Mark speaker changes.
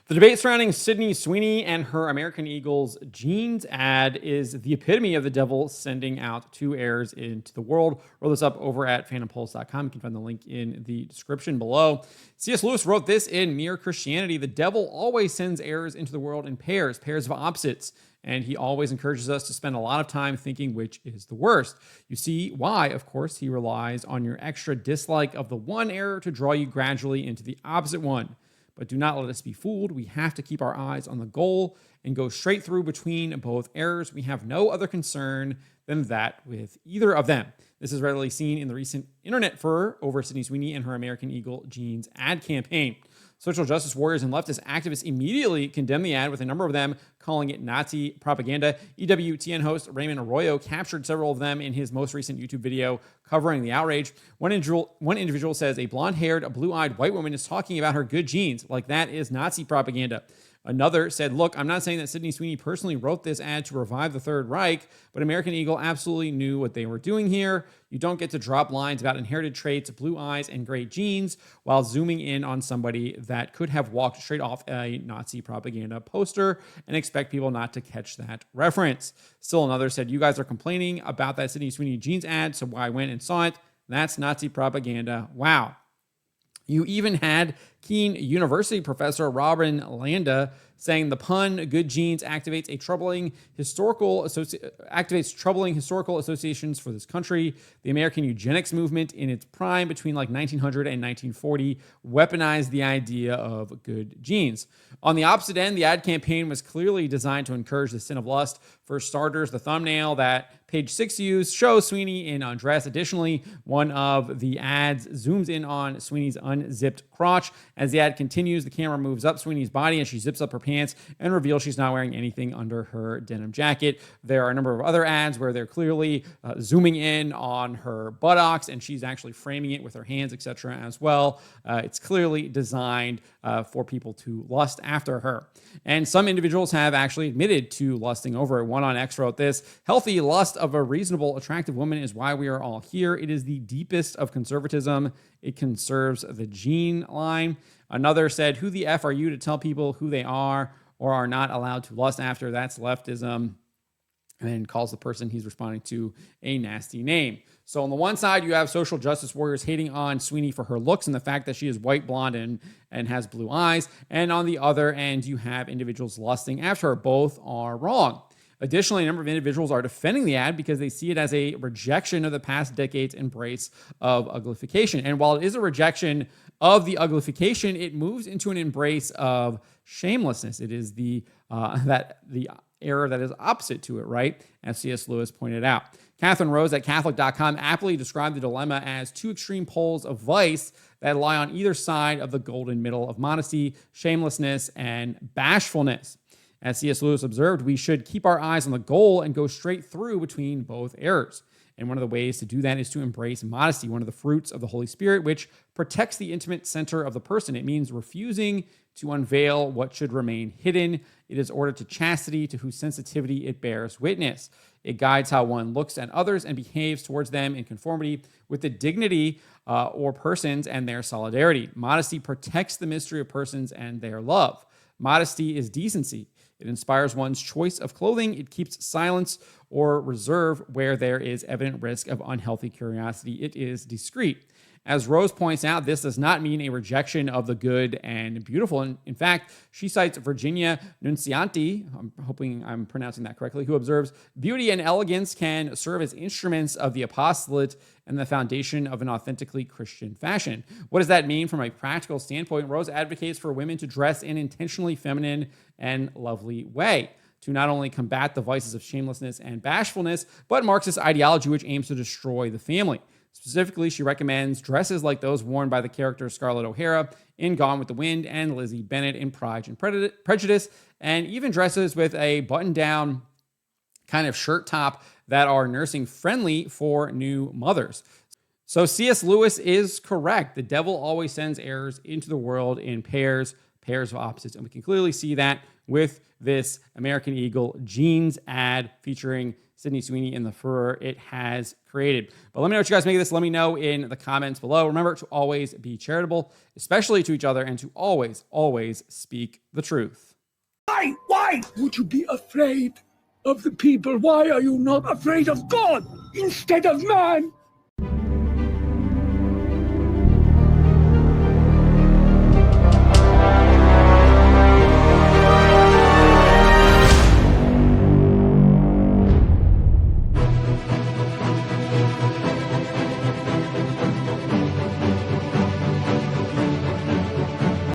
Speaker 1: The debate surrounding Sydney Sweeney and her American Eagles jeans ad is the epitome of the devil sending out two errors into the world. Roll this up over at phantompulse.com. You can find the link in the description below. C.S Lewis wrote this in Mere Christianity. The devil always sends errors into the world in pairs of opposites. And he always encourages us to spend a lot of time thinking which is the worst. You see why, of course, he relies on your extra dislike of the one error to draw you gradually into the opposite one. But do not let us be fooled. We have to keep our eyes on the goal and go straight through between both errors. We have no other concern than that with either of them. This is readily seen in the recent internet furor over Sydney Sweeney and her American Eagle jeans ad campaign. Social justice warriors and leftist activists immediately condemned the ad, with a number of them calling it Nazi propaganda. EWTN host Raymond Arroyo captured several of them in his most recent YouTube video covering the outrage. One individual says a blonde-haired, blue-eyed white woman is talking about her good genes, like that is Nazi propaganda. Another said, look, I'm not saying that Sydney Sweeney personally wrote this ad to revive the Third Reich, but American Eagle absolutely knew what they were doing here. You don't get to drop lines about inherited traits, blue eyes, and great genes while zooming in on somebody that could have walked straight off a Nazi propaganda poster and expect people not to catch that reference. Still another said, you guys are complaining about that Sydney Sweeney jeans ad, so I went and saw it. That's Nazi propaganda. Wow. You even had Keene University professor Robin Landa saying the pun "good genes" activates troubling historical associations for this country. The American eugenics movement in its prime between 1900 and 1940 weaponized the idea of good genes. On the opposite end, the ad campaign was clearly designed to encourage the sin of lust. For starters, the thumbnail that Page 6 used shows Sweeney in undress. Additionally, one of the ads zooms in on Sweeney's unzipped crotch. As the ad continues, the camera moves up Sweeney's body as she zips up her pants and reveals she's not wearing anything under her denim jacket. There are a number of other ads where they're clearly zooming in on her buttocks, and she's actually framing it with her hands, etc. as well. It's clearly designed for people to lust after her. And some individuals have actually admitted to lusting over it. One on X wrote this: healthy lust of a reasonable, attractive woman is why we are all here. It is the deepest of conservatism. It conserves the gene line. Another said, who the F are you to tell people who they are or are not allowed to lust after? That's leftism. And calls the person he's responding to a nasty name. So on the one side, you have social justice warriors hating on Sweeney for her looks and the fact that she is white, blonde, and has blue eyes. And on the other end, you have individuals lusting after her. Both are wrong. Additionally, a number of individuals are defending the ad because they see it as a rejection of the past decade's embrace of uglification. And while it is a rejection of the uglification, it moves into an embrace of shamelessness. It is the error that is opposite to it, right? As C.S. Lewis pointed out. Catherine Rose at Catholic.com aptly described the dilemma as two extreme poles of vice that lie on either side of the golden middle of modesty, shamelessness, and bashfulness. As C.S. Lewis observed, we should keep our eyes on the goal and go straight through between both errors. And one of the ways to do that is to embrace modesty, one of the fruits of the Holy Spirit, which protects the intimate center of the person. It means refusing to unveil what should remain hidden. It is ordered to chastity, to whose sensitivity it bears witness. It guides how one looks at others and behaves towards them in conformity with the dignity or persons and their solidarity. Modesty protects the mystery of persons and their love. Modesty is decency. It inspires one's choice of clothing. It keeps silence or reserve where there is evident risk of unhealthy curiosity. It is discreet. As Rose points out, this does not mean a rejection of the good and beautiful. In fact, she cites Virginia Nuncianti, I'm hoping I'm pronouncing that correctly, who observes, beauty and elegance can serve as instruments of the apostolate and the foundation of an authentically Christian fashion. What does that mean from a practical standpoint? Rose advocates for women to dress in an intentionally feminine and lovely way, to not only combat the vices of shamelessness and bashfulness, but Marxist ideology which aims to destroy the family. Specifically, she recommends dresses like those worn by the character Scarlett O'Hara in Gone with the Wind and Lizzie Bennet in Pride and Prejudice, and even dresses with a button-down kind of shirt top that are nursing friendly for new mothers. So C.S. Lewis is correct. The devil always sends errors into the world in pairs pairs of opposites. And we can clearly see that with this American Eagle jeans ad featuring Sydney Sweeney and the furor it has created. But let me know what you guys make of this. Let me know in the comments below. Remember to always be charitable, especially to each other, and to always, always speak the truth.
Speaker 2: Why would you be afraid of the people? Why are you not afraid of God instead of man?